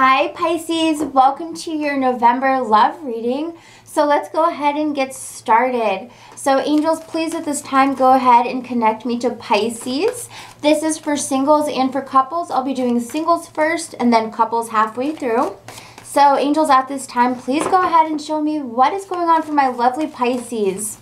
Hi Pisces, welcome to your November love reading. So let's go ahead and get started. So angels, please at this time go ahead and connect me to Pisces. This is for singles and for couples. I'll be doing singles first and then couples halfway through. So angels, at this time, please go ahead and show me what is going on for my lovely Pisces.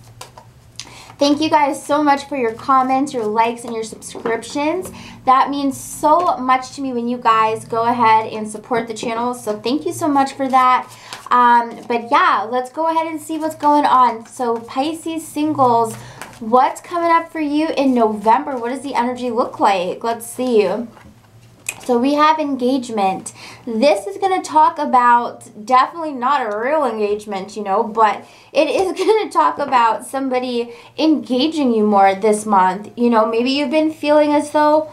Thank you guys so much for your comments, your likes, and your subscriptions. That means so much to me when you guys go ahead and support the channel. So thank you so much for that. But yeah, let's go ahead and see what's going on. So Pisces singles, what's coming up for you in November? What does the energy look like? Let's see. So we have engagement. This is going to talk about definitely not a real engagement, you know, but it is going to talk about somebody engaging you more this month. You know, maybe you've been feeling as though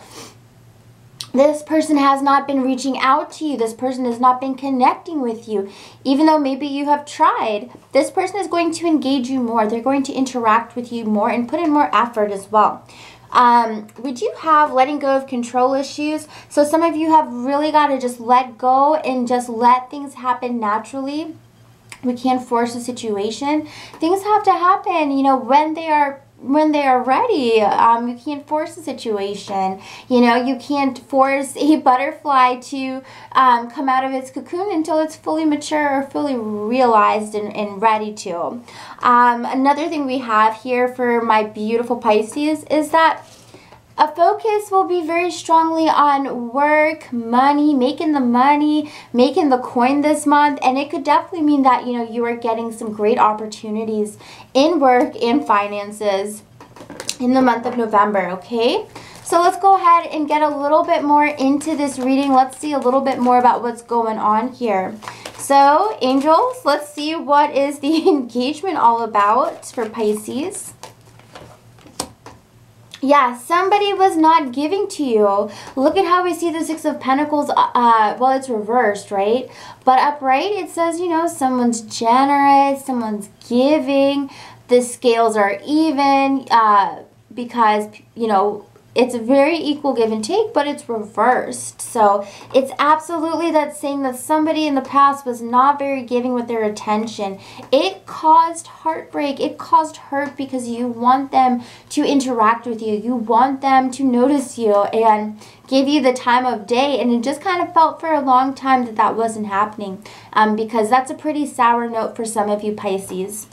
this person has not been reaching out to you. This person has not been connecting with you. Even though maybe you have tried, this person is going to engage you more. They're going to interact with you more and put in more effort as well. We do have letting go of control issues. So some of you have really got to just let go and just let things happen naturally. We can't force a situation. Things have to happen, you know, when they are ready. You can't force a situation. You know, you can't force a butterfly to come out of its cocoon until it's fully mature or fully realized and ready to. Another thing we have here for my beautiful Pisces is that a focus will be very strongly on work, making the coin this month. And it could definitely mean that, you know, you are getting some great opportunities in work and finances in the month of November, okay? So let's go ahead and get a little bit more into this reading. Let's see a little bit more about what's going on here. So, angels, let's see what is the engagement all about for Pisces. Yeah, somebody was not giving to you. Look at how we see the Six of Pentacles. Well, it's reversed, right? But upright, it says, you know, someone's generous, someone's giving. The scales are even because, you know, it's a very equal give and take, but it's reversed. So it's absolutely that saying that somebody in the past was not very giving with their attention. It caused heartbreak. It caused hurt because you want them to interact with you. You want them to notice you and give you the time of day. And it just kind of felt for a long time that that wasn't happening because that's a pretty sour note for some of you Pisces.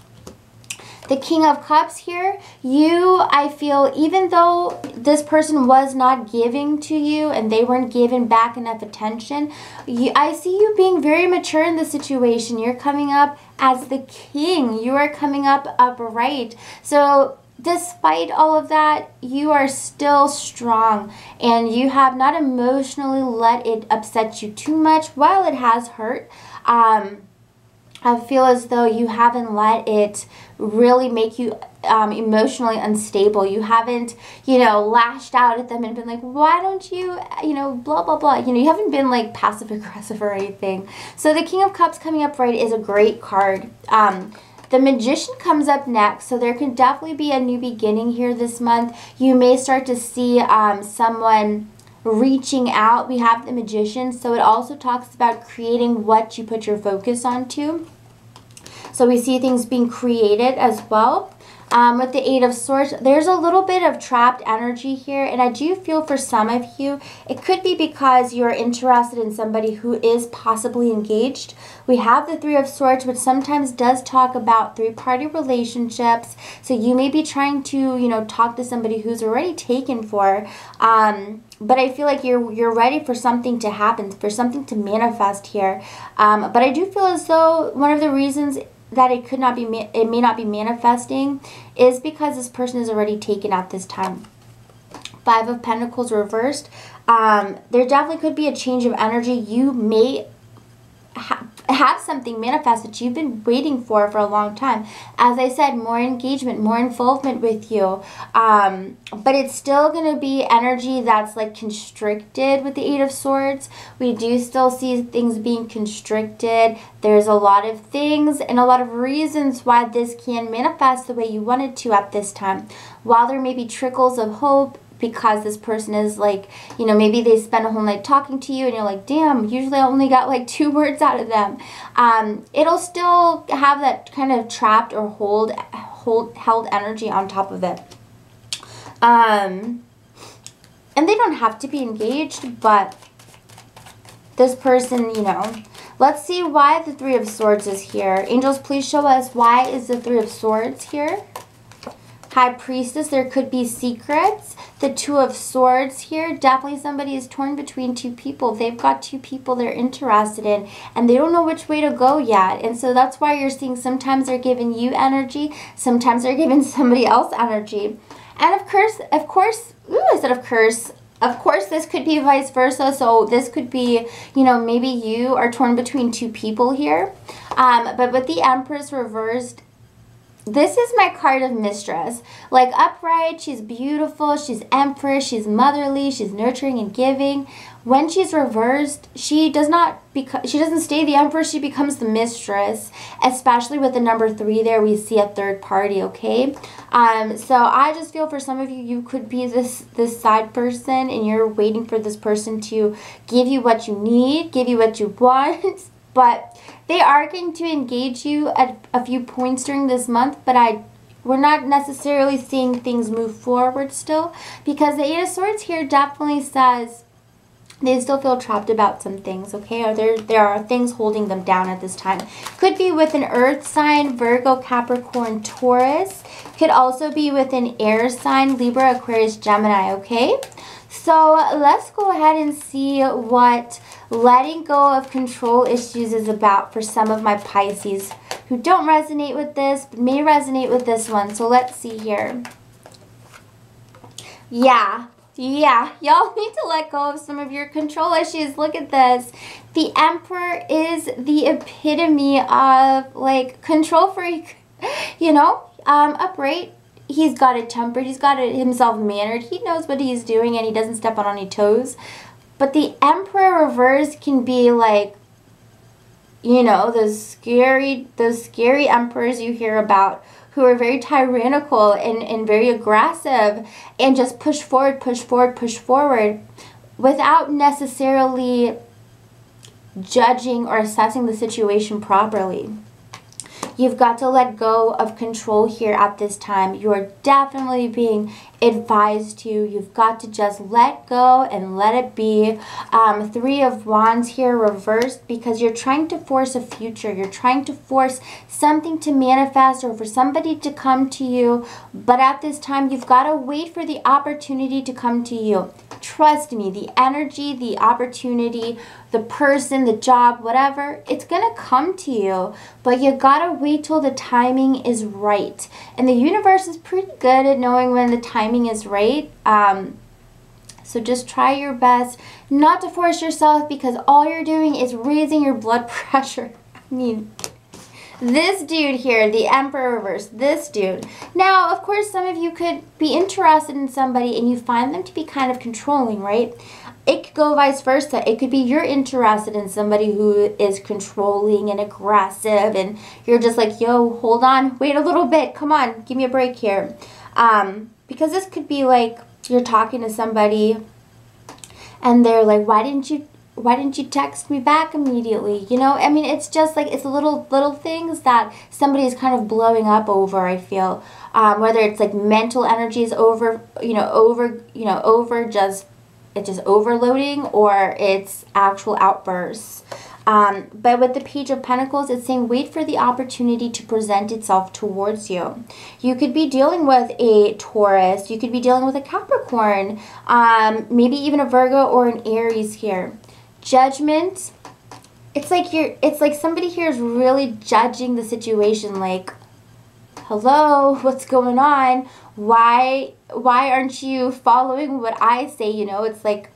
The King of Cups here, I feel, even though this person was not giving to you and they weren't giving back enough attention, I see you being very mature in the situation. You're coming up as the king. You are coming up upright. So despite all of that, you are still strong and you have not emotionally let it upset you too much while it has hurt. I feel as though you haven't let it really make you emotionally unstable. You haven't, you know, lashed out at them and been like, why don't you, you know, blah, blah, blah. You know, you haven't been like passive aggressive or anything. So the King of Cups coming up right is a great card. The Magician comes up next, so there could definitely be a new beginning here this month. You may start to see someone reaching out. We have the Magician, so it also talks about creating what you put your focus onto. So we see things being created as well. With the Eight of Swords, there's a little bit of trapped energy here, and I do feel for some of you, it could be because you're interested in somebody who is possibly engaged. We have the Three of Swords, which sometimes does talk about three-party relationships, so you may be trying to, you know, talk to somebody who's already taken for, but I feel like you're ready for something to happen, for something to manifest here. But I do feel as though one of the reasons that it may not be manifesting is because this person is already taken at this time. Five of Pentacles reversed. There definitely could be a change of energy. You may have something manifest that you've been waiting for a long time. As I said, more engagement, more involvement with you. But it's still going to be energy that's like constricted with the Eight of Swords. We do still see things being constricted. There's a lot of things and a lot of reasons why this can manifest the way you want it to at this time. While there may be trickles of hope, because this person is like, you know, maybe they spend a whole night talking to you and you're like, damn, usually I only got like 2 words out of them. It'll still have that kind of trapped or held energy on top of it. And they don't have to be engaged, but this person, you know, let's see why the 3 of Swords is here. Angels, please show us why is the 3 of Swords here. High Priestess, there could be secrets. The 2 of Swords here, definitely somebody is torn between 2 people. They've got 2 people they're interested in, and they don't know which way to go yet. And so that's why you're seeing sometimes they're giving you energy, sometimes they're giving somebody else energy. And of course, ooh, I said of course. Of course, this could be vice versa. So this could be, you know, maybe you are torn between 2 people here. But with the Empress reversed, this is my card of mistress. Like upright, she's beautiful, she's empress, she's motherly, she's nurturing and giving. When she's reversed, she doesn't stay the empress, she becomes the mistress. Especially with the number 3 there, we see a third party, okay? So I just feel for some of you, you could be this side person and you're waiting for this person to give you what you need, give you what you want. But they are going to engage you at a few points during this month, but we're not necessarily seeing things move forward still, because the 8 of Swords here definitely says they still feel trapped about some things, okay? Or there are things holding them down at this time. Could be with an earth sign, Virgo, Capricorn, Taurus. Could also be with an air sign, Libra, Aquarius, Gemini, okay? So let's go ahead and see what letting go of control issues is about for some of my Pisces who don't resonate with this, but may resonate with this one. So let's see here. Yeah, y'all need to let go of some of your control issues. Look at this. The Emperor is the epitome of, like, control freak, you know, upright. He's got it tempered. He's got it himself mannered. He knows what he's doing and he doesn't step on any toes. But the Emperor reverse can be like, you know, those scary emperors you hear about who are very tyrannical and very aggressive and just push forward without necessarily judging or assessing the situation properly. You've got to let go of control here at this time. You are definitely being advised to. You've got to just let go and let it be. 3 of Wands here reversed because you're trying to force a future. You're trying to force something to manifest or for somebody to come to you. But at this time, you've got to wait for the opportunity to come to you. Trust me, the energy, the opportunity, the person, the job, whatever, it's going to come to you. But you got to wait till the timing is right. And the universe is pretty good at knowing when the timing is right. So just try your best not to force yourself, because all you're doing is raising your blood pressure. I mean, this dude here, the Emperor reverse, this dude. Now, of course, some of you could be interested in somebody and you find them to be kind of controlling, right? It could go vice versa. It could be you're interested in somebody who is controlling and aggressive and you're just like, yo, hold on, wait a little bit, come on, give me a break here. Because this could be like you're talking to somebody and they're like, why didn't you text me back immediately? You know, I mean, it's just like, it's little things that somebody is kind of blowing up over, I feel. Whether it's like mental energy is it's just overloading, or it's actual outbursts. But with the Page of Pentacles, it's saying wait for the opportunity to present itself towards you. You could be dealing with a Taurus. You could be dealing with a Capricorn. Maybe even a Virgo or an Aries here. Judgment. It's like somebody here is really judging the situation, like, hello, what's going on? Why aren't you following what I say? You know, it's like,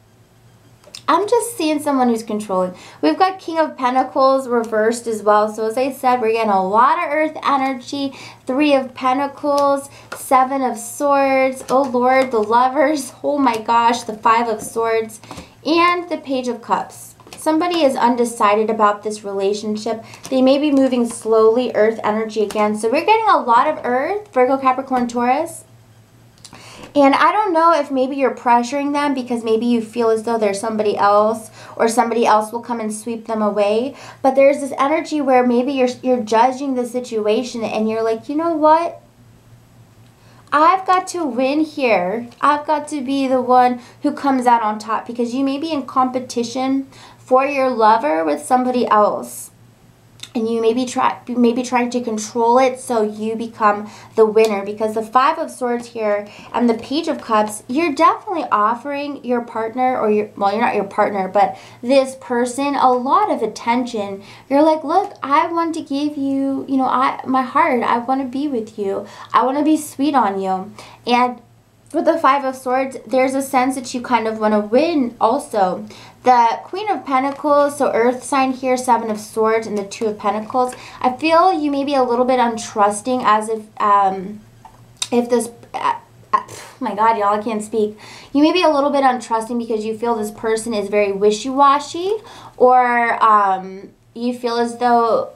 I'm just seeing someone who's controlling. We've got King of Pentacles reversed as well. So as I said, we're getting a lot of earth energy. 3 of Pentacles, 7 of Swords. Oh Lord, the Lovers. Oh my gosh, the 5 of Swords. And the Page of Cups. Somebody is undecided about this relationship. They may be moving slowly, earth energy again. So we're getting a lot of earth, Virgo, Capricorn, Taurus. And I don't know if maybe you're pressuring them because maybe you feel as though there's somebody else or somebody else will come and sweep them away. But there's this energy where maybe you're judging the situation and you're like, you know what? I've got to win here. I've got to be the one who comes out on top because you may be in competition for your lover with somebody else. And you may be trying to control it so you become the winner. Because the Five of Swords here and the Page of Cups, you're definitely offering your partner or well, you're not your partner, but this person a lot of attention. You're like, look, I want to give you, my heart. I want to be with you. I want to be sweet on you. And with the Five of Swords, there's a sense that you kind of want to win also. The Queen of Pentacles, so Earth sign here, Seven of Swords, and the Two of Pentacles. I feel you may be a little bit untrusting as if this... oh my God, y'all, I can't speak. You may be a little bit untrusting because you feel this person is very wishy-washy, or you feel as though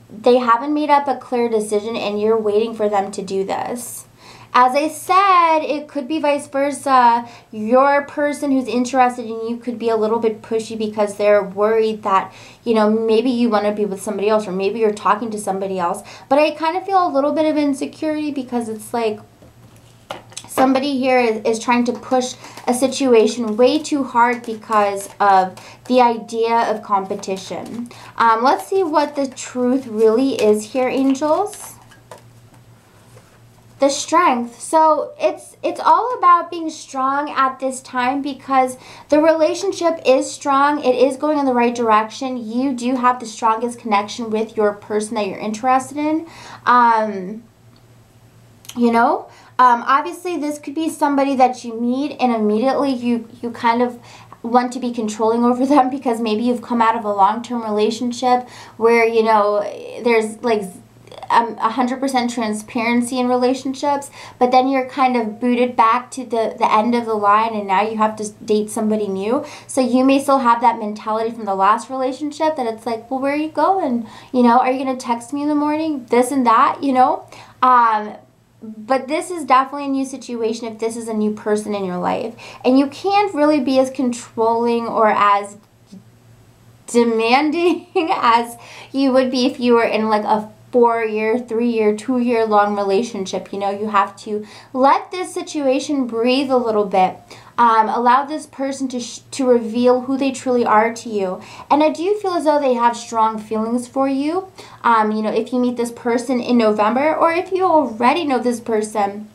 they haven't made up a clear decision and you're waiting for them to do this. As I said, it could be vice versa. Your person who's interested in you could be a little bit pushy because they're worried that, maybe you want to be with somebody else or maybe you're talking to somebody else. But I kind of feel a little bit of insecurity because it's like somebody here is trying to push a situation way too hard because of the idea of competition. Let's see what the truth really is here, angels. The Strength. So it's all about being strong at this time because the relationship is strong. It is going in the right direction. You do have the strongest connection with your person that you're interested in. Obviously this could be somebody that you meet and immediately you kind of want to be controlling over them because maybe you've come out of a long-term relationship where, there's like 100% transparency in relationships, but then you're kind of booted back to the end of the line and now you have to date somebody new. So you may still have that mentality from the last relationship that it's like, well, where are you going? Are you going to text me in the morning? This and that, But this is definitely a new situation if this is a new person in your life. And you can't really be as controlling or as demanding as you would be if you were in like a 4-year, 3-year, 2-year long relationship. You have to let this situation breathe a little bit. Allow this person to reveal who they truly are to you. And I do feel as though they have strong feelings for you. If you meet this person in November or if you already know this person.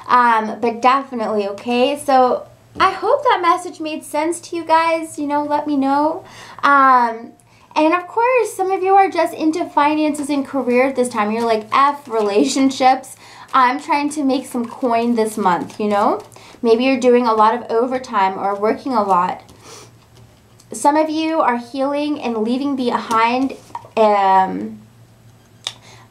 But definitely, okay? So I hope that message made sense to you guys. Let me know. And of course, some of you are just into finances and career at this time. You're like, F relationships. I'm trying to make some coin this month, Maybe you're doing a lot of overtime or working a lot. Some of you are healing and leaving behind an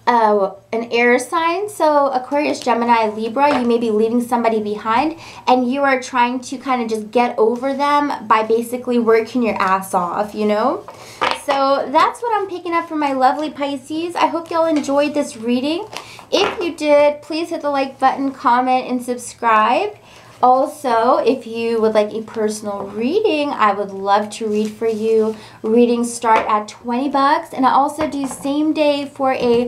air sign. So Aquarius, Gemini, Libra, you may be leaving somebody behind and you are trying to kind of just get over them by basically working your ass off, So that's what I'm picking up from my lovely Pisces. I hope y'all enjoyed this reading. If you did, please hit the like button, comment, and subscribe. Also, if you would like a personal reading, I would love to read for you. Readings start at 20 bucks, and I also do same day for a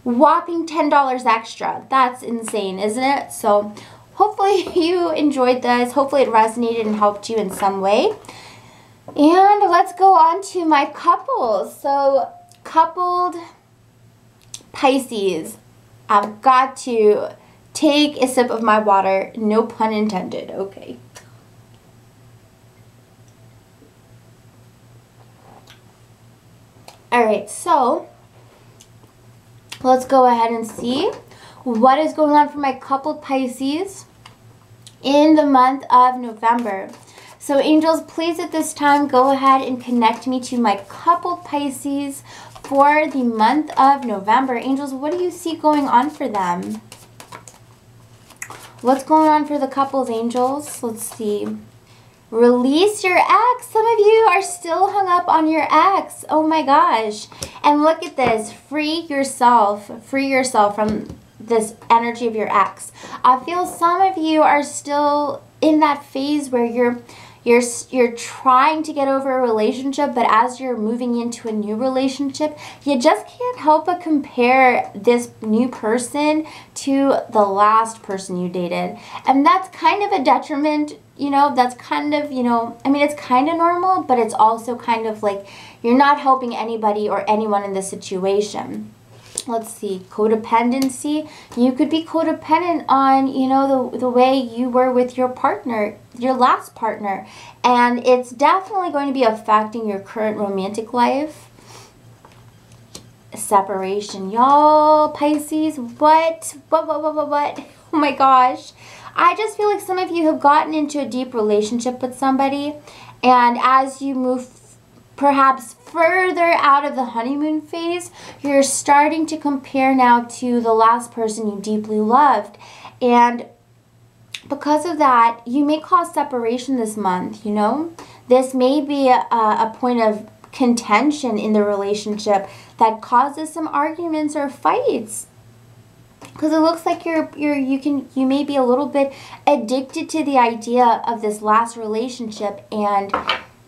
whopping $10 extra. That's insane, isn't it? So hopefully you enjoyed this. Hopefully it resonated and helped you in some way. And let's go on to my couples. So coupled Pisces, I've got to take a sip of my water, no pun intended, okay. Alright, so let's go ahead and see what is going on for my coupled Pisces in the month of November. So angels, please at this time go ahead and connect me to my coupled Pisces for the month of November. Angels, what do you see going on for them? What's going on for the couples, angels? Let's see. Release your ex. Some of you are still hung up on your ex. Oh my gosh. And look at this. Free yourself. Free yourself from this energy of your ex. I feel some of you are still in that phase where you're trying to get over a relationship, but as you're moving into a new relationship, you just can't help but compare this new person to the last person you dated. And that's kind of a detriment, you know, that's kind of, you know, I mean, it's kind of normal, but it's also kind of like you're not helping anybody or anyone in this situation. Let's see, codependency. You could be codependent on, you know, the way you were with your partner, your last partner. And it's definitely going to be affecting your current romantic life. Separation, y'all. Pisces, what? Oh my gosh. I just feel like some of you have gotten into a deep relationship with somebody. And as you move perhaps further out of the honeymoon phase, you're starting to compare now to the last person you deeply loved. And because of that, you may cause separation this month, you know? This may be a point of contention in the relationship that causes some arguments or fights. Because it looks like you may be a little bit addicted to the idea of this last relationship and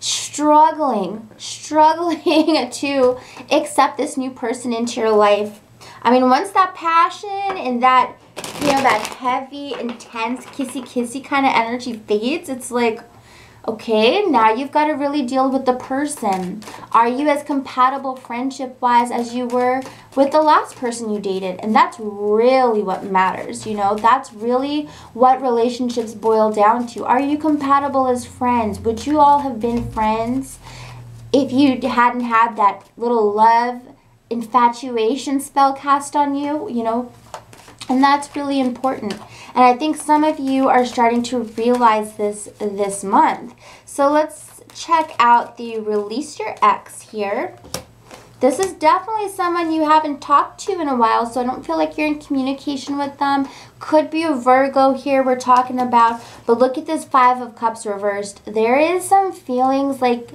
struggling to accept this new person into your life. I mean, once that passion and that, you know, that heavy, intense, kissy kind of energy fades, it's like, okay, now you've got to really deal with the person. Are you as compatible friendship-wise as you were with the last person you dated? And that's really what matters, you know? That's really what relationships boil down to. Are you compatible as friends? Would you all have been friends if you hadn't had that little love infatuation spell cast on you, you know? And that's really important. And I think some of you are starting to realize this month. So let's check out the release your ex here. This is definitely someone you haven't talked to in a while, so I don't feel like you're in communication with them. Could be a Virgo here we're talking about. But look at this Five of Cups reversed. There is some feelings like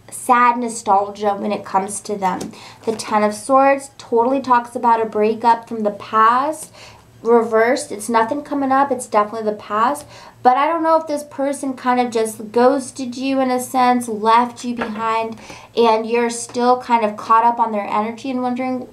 sad nostalgia when it comes to them. The Ten of Swords totally talks about a breakup from the past. Reversed, it's nothing coming up, it's definitely the past. But I don't know if this person kind of just ghosted you in a sense, left you behind, and you're still kind of caught up on their energy and wondering,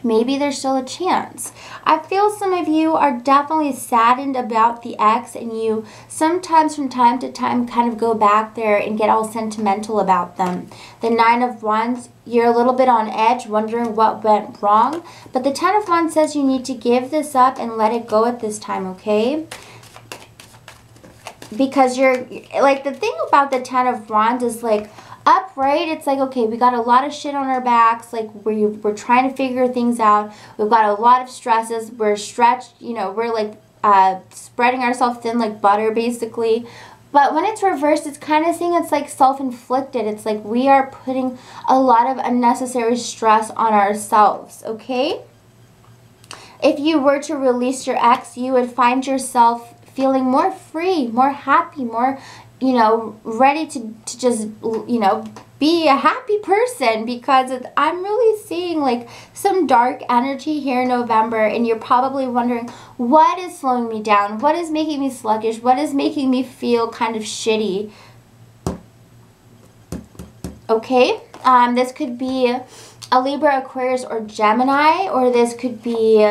maybe there's still a chance. I feel some of you are definitely saddened about the ex, and you sometimes from time to time kind of go back there and get all sentimental about them. The Nine of Wands, you're a little bit on edge, wondering what went wrong. But the Ten of Wands says you need to give this up and let it go at this time, okay? Because you're, like, the thing about the Ten of Wands is, like, upright, it's like, okay, we got a lot of shit on our backs, like, we're trying to figure things out. We've got a lot of stresses. We're stretched, you know, we're, like, spreading ourselves thin like butter, basically. But when it's reversed, it's kind of saying it's like self-inflicted. It's like we are putting a lot of unnecessary stress on ourselves, okay? If you were to release your ex, you would find yourself feeling more free, more happy, more, you know, ready to just, you know, be a happy person, because I'm really seeing like some dark energy here in November, and you're probably wondering, what is slowing me down? What is making me sluggish? What is making me feel kind of shitty? Okay, this could be a Libra, Aquarius, or Gemini, or this could be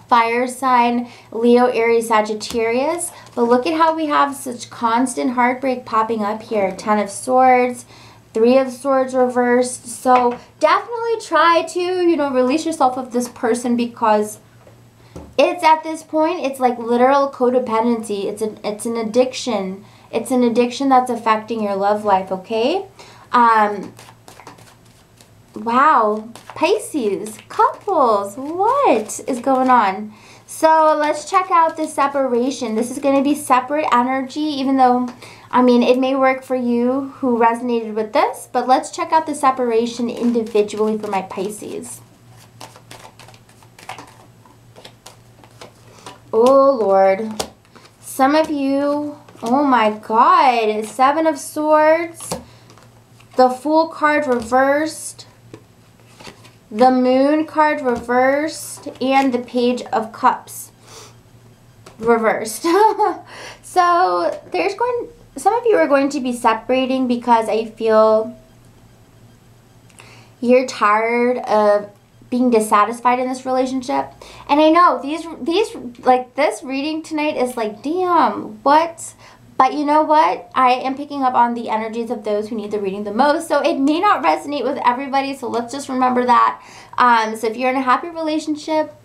fire sign, Leo, Aries, Sagittarius. But look at how we have such constant heartbreak popping up here. Ten of Swords, Three of Swords reversed. So definitely try to, you know, release yourself of this person, because it's at this point, it's like literal codependency. It's an addiction. It's an addiction that's affecting your love life, okay? Wow, Pisces, couples, what is going on? So let's check out the separation. This is going to be separate energy, even though, I mean, it may work for you who resonated with this, but let's check out the separation individually for my Pisces. Oh, Lord. Some of you, oh my God, Seven of Swords, the Fool card reversed. the Moon card reversed, and the Page of Cups reversed. So some of you are going to be separating because I feel you're tired of being dissatisfied in this relationship. And I know these like this reading tonight is like, damn, what? But you know what? I am picking up on the energies of those who need the reading the most. So it may not resonate with everybody. So let's just remember that. So if you're in a happy relationship,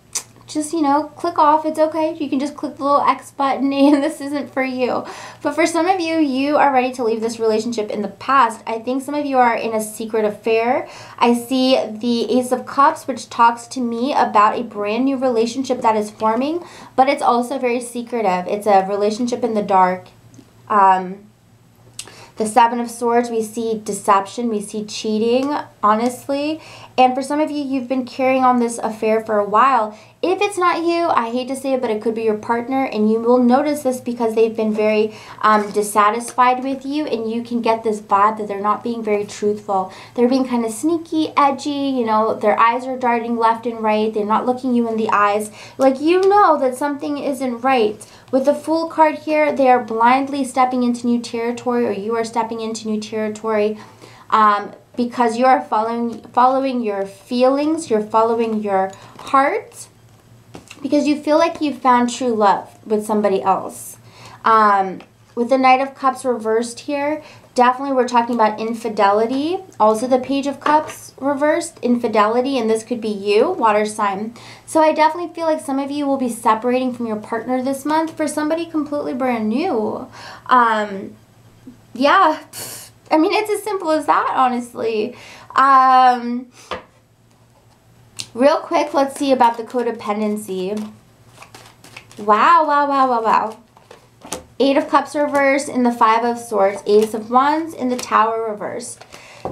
just, you know, click off. It's okay. You can just click the little X button and this isn't for you. But for some of you, you are ready to leave this relationship in the past. I think some of you are in a secret affair. I see the Ace of Cups, which talks to me about a brand new relationship that is forming, but it's also very secretive. It's a relationship in the dark. The Seven of Swords, we see deception, we see cheating, honestly. And for some of you, you've been carrying on this affair for a while. If it's not you, I hate to say it, but it could be your partner, and you will notice this because they've been very dissatisfied with you, and you can get this vibe that they're not being very truthful. They're being kind of sneaky, edgy, you know, their eyes are darting left and right, they're not looking you in the eyes. Like, you know that something isn't right. With the Fool card here, they are blindly stepping into new territory, or you are stepping into new territory because you are following your feelings, you're following your heart, because you feel like you found true love with somebody else. With the Knight of Cups reversed here, definitely we're talking about infidelity. Also the Page of Cups reversed, infidelity, and this could be you, water sign. So I definitely feel like some of you will be separating from your partner this month for somebody completely brand new. Yeah, I mean, it's as simple as that, honestly. Real quick, let's see about the codependency. Wow, wow, wow, wow, wow. Eight of Cups reversed in the Five of Swords, Ace of Wands in the Tower reversed.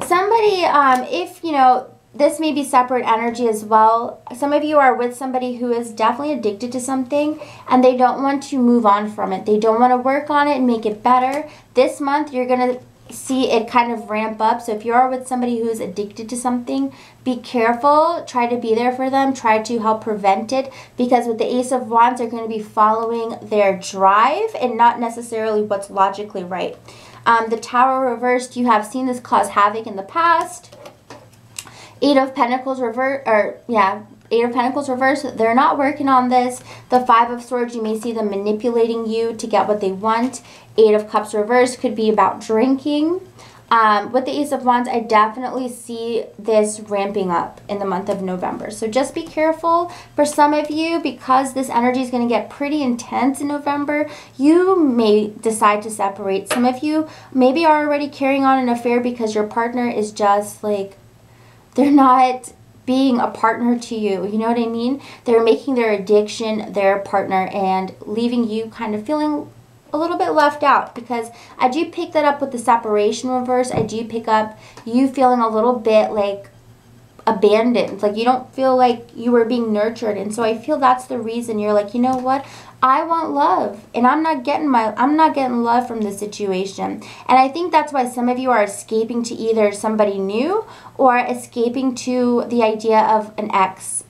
Somebody, if, you know, this may be separate energy as well. Some of you are with somebody who is definitely addicted to something and they don't want to move on from it. They don't want to work on it and make it better. This month, you're going to see it kind of ramp up. So if you are with somebody who is addicted to something, be careful. Try to be there for them. Try to help prevent it, because with the Ace of Wands, they're going to be following their drive and not necessarily what's logically right. The Tower reversed, you have seen this cause havoc in the past. Eight of Pentacles Eight of Pentacles reversed, they're not working on this. The Five of Swords, you may see them manipulating you to get what they want. Eight of Cups reversed could be about drinking. With the Ace of Wands, I definitely see this ramping up in the month of November. So just be careful. For some of you, because this energy is going to get pretty intense in November, you may decide to separate. Some of you maybe are already carrying on an affair because your partner is just like, they're not being a partner to you, you know what I mean? They're making their addiction their partner and leaving you kind of feeling a little bit left out, because I do pick that up with the separation reverse. I do pick up you feeling a little bit like abandoned, like you don't feel like you were being nurtured. And so I feel that's the reason you're like, you know what? I want love, and I'm not getting love from this situation. And I think that's why some of you are escaping to either somebody new or escaping to the idea of an ex,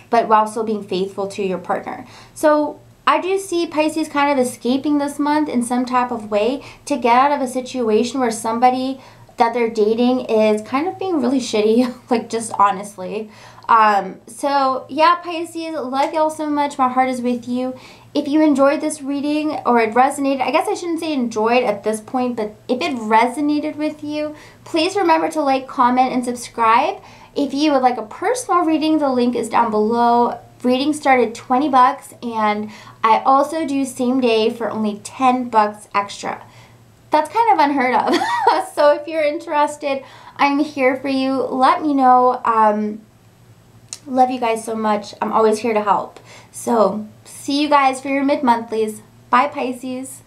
but while still being faithful to your partner. So I do see Pisces kind of escaping this month in some type of way to get out of a situation where somebody that they're dating is kind of being really shitty, like just honestly. So yeah, Pisces, love y'all so much. My heart is with you. If you enjoyed this reading or it resonated, I guess I shouldn't say enjoyed at this point, but if it resonated with you, please remember to like, comment, and subscribe. If you would like a personal reading, the link is down below. Readings start at 20 bucks, and I also do same day for only 10 bucks extra. That's kind of unheard of. So if you're interested, I'm here for you. Let me know. Love you guys so much. I'm always here to help. So see you guys for your mid-monthlies. Bye, Pisces.